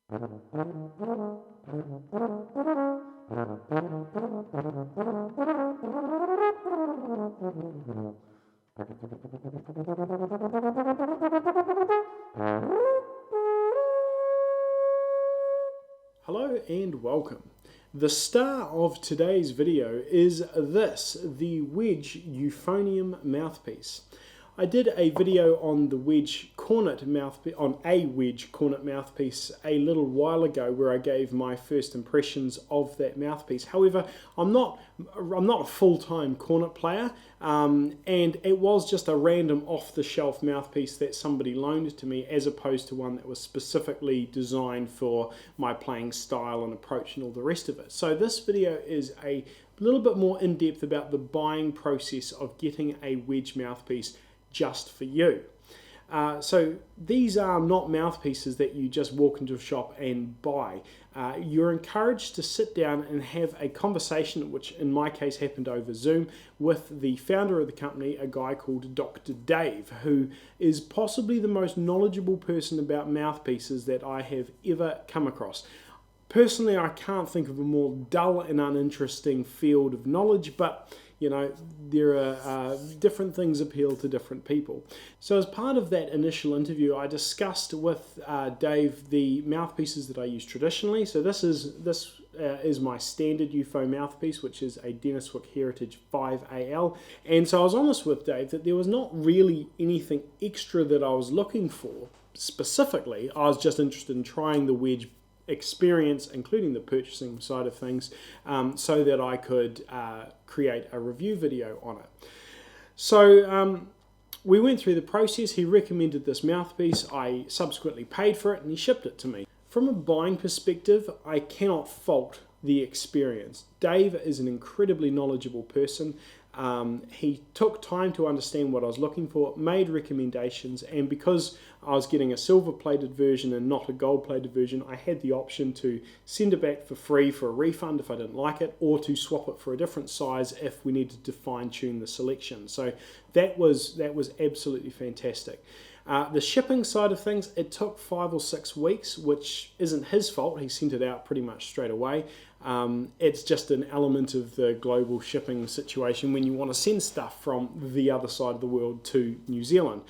Hello and welcome. The star of today's video is the Wedge Euphonium mouthpiece. I did a video on the Wedge cornet mouthpiece, on a Wedge cornet mouthpiece a little while ago, where I gave my first impressions of that mouthpiece. However, I'm not a full-time cornet player, and it was just a random off-the-shelf mouthpiece that somebody loaned to me, as opposed to one that was specifically designed for my playing style and approach and all the rest of it. So this video is a little bit more in-depth about the buying process of getting a Wedge mouthpiece just for you. So these are not mouthpieces that you just walk into a shop and buy. You're encouraged to sit down and have a conversation, which in my case happened over Zoom, with the founder of the company, a guy called Dr. Dave, who is possibly the most knowledgeable person about mouthpieces that I have ever come across. Personally, I can't think of a more dull and uninteresting field of knowledge, but you know, there are different things appeal to different people. So as part of that initial interview, I discussed with Dave the mouthpieces that I use traditionally. So this is my standard eupho mouthpiece, which is a Dennis Wick Heritage 5AL. And so I was honest with Dave that there was not really anything extra that I was looking for specifically. I was just interested in trying the Wedge Experience, including the purchasing side of things, so that I could create a review video on it. So we went through the process. He recommended this mouthpiece. I subsequently paid for it and he shipped it to me. From a buying perspective, I cannot fault the experience. Dave is an incredibly knowledgeable person. He took time to understand what I was looking for, made recommendations, and because I was getting a silver-plated version and not a gold-plated version, I had the option to send it back for free for a refund if I didn't like it, or to swap it for a different size if we needed to fine-tune the selection. So that was absolutely fantastic. The shipping side of things, it took 5 or 6 weeks, which isn't his fault. He sent it out pretty much straight away. It's just an element of the global shipping situation when you want to send stuff from the other side of the world to New Zealand.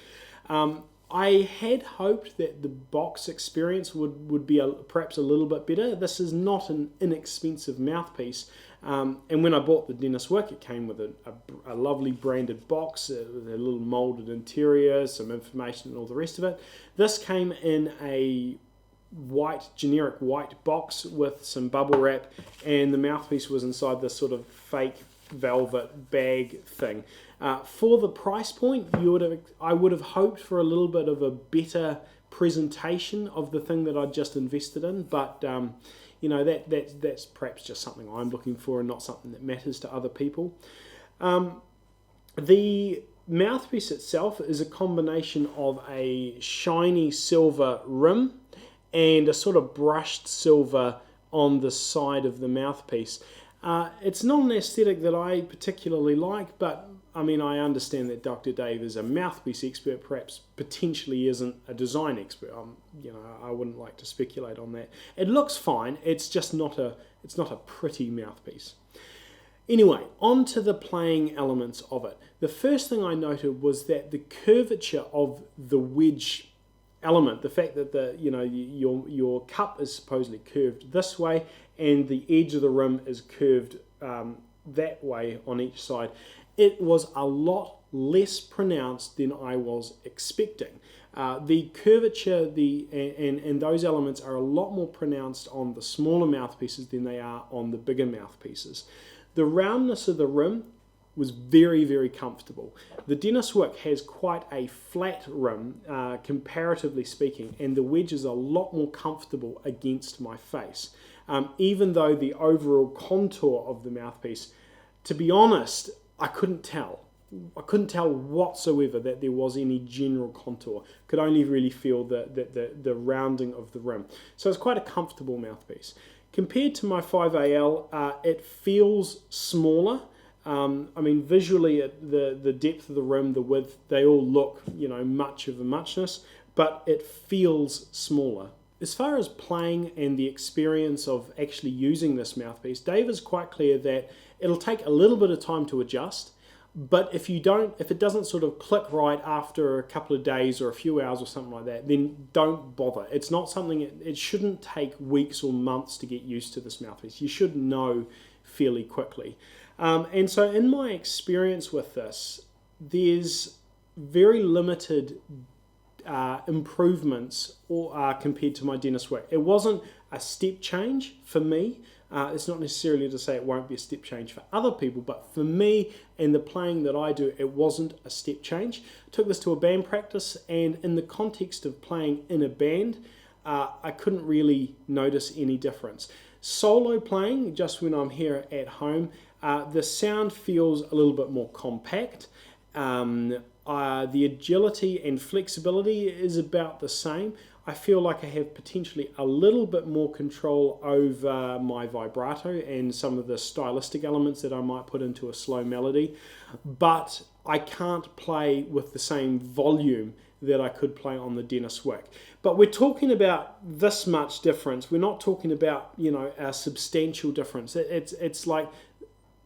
I had hoped that the box experience would be perhaps a little bit better. This is not an inexpensive mouthpiece. And when I bought the Dennis Wick, it came with a lovely branded box, with a little molded interior, some information and all the rest of it. This came in a generic white box with some bubble wrap, and the mouthpiece was inside this sort of fake velvet bag thing. For the price point, I would have hoped for a little bit of a better presentation of the thing that I'd just invested in, but you know, that's perhaps just something I'm looking for and not something that matters to other people. The mouthpiece itself is a combination of a shiny silver rim and a sort of brushed silver on the side of the mouthpiece. It's not an aesthetic that I particularly like, but I mean, I understand that Dr. Dave is a mouthpiece expert, perhaps potentially isn't a design expert. You know, I wouldn't like to speculate on that. It looks fine, it's just not a pretty mouthpiece. Anyway, on to the playing elements of it. The first thing I noted was that the curvature of the wedge element, the fact that your cup is supposedly curved this way and the edge of the rim is curved that way on each side, it was a lot less pronounced than I was expecting. The curvature and those elements are a lot more pronounced on the smaller mouthpieces than they are on the bigger mouthpieces. The roundness of the rim was very, very comfortable. The Dennis Wick has quite a flat rim, comparatively speaking, and the wedge is a lot more comfortable against my face. Even though the overall contour of the mouthpiece, to be honest, I couldn't tell. I couldn't tell whatsoever that there was any general contour. Could only really feel the rounding of the rim. So it's quite a comfortable mouthpiece. Compared to my 5AL, it feels smaller. I mean, visually, the depth of the rim, the width, they all look, you know, much of a muchness, but it feels smaller. As far as playing and the experience of actually using this mouthpiece, Dave is quite clear that it'll take a little bit of time to adjust, but if it doesn't sort of click right after a couple of days or a few hours or something like that, then don't bother. It's not something, it shouldn't take weeks or months to get used to this mouthpiece. You should know fairly quickly. And so in my experience with this, there's very limited improvements compared to my dentist work. It wasn't a step change for me. It's not necessarily to say it won't be a step change for other people, but for me and the playing that I do, it wasn't a step change. I took this to a band practice, and in the context of playing in a band, I couldn't really notice any difference. Solo playing, just when I'm here at home, the sound feels a little bit more compact. The agility and flexibility is about the same. I feel like I have potentially a little bit more control over my vibrato and some of the stylistic elements that I might put into a slow melody, but I can't play with the same volume that I could play on the dentist's work. But we're talking about this much difference. We're not talking about, you know, a substantial difference. It's like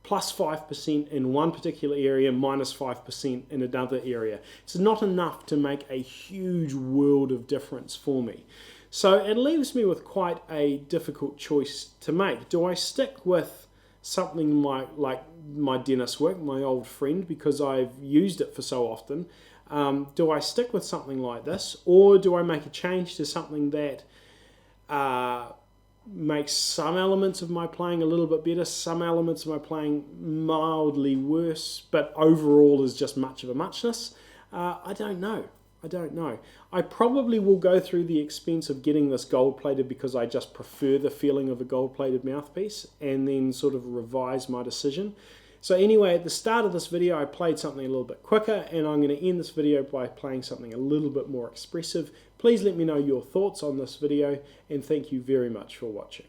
plus 5% in one particular area, minus 5% in another area. It's not enough to make a huge world of difference for me. So it leaves me with quite a difficult choice to make. Do I stick with something like my dentist work, my old friend, because I've used it for so often? Do I stick with something like this, or do I make a change to something that makes some elements of my playing a little bit better, some elements of my playing mildly worse, but overall is just much of a muchness? I don't know. I probably will go through the expense of getting this gold-plated because I just prefer the feeling of a gold-plated mouthpiece, and then sort of revise my decision. So anyway, at the start of this video, I played something a little bit quicker, and I'm going to end this video by playing something a little bit more expressive. Please let me know your thoughts on this video, and thank you very much for watching.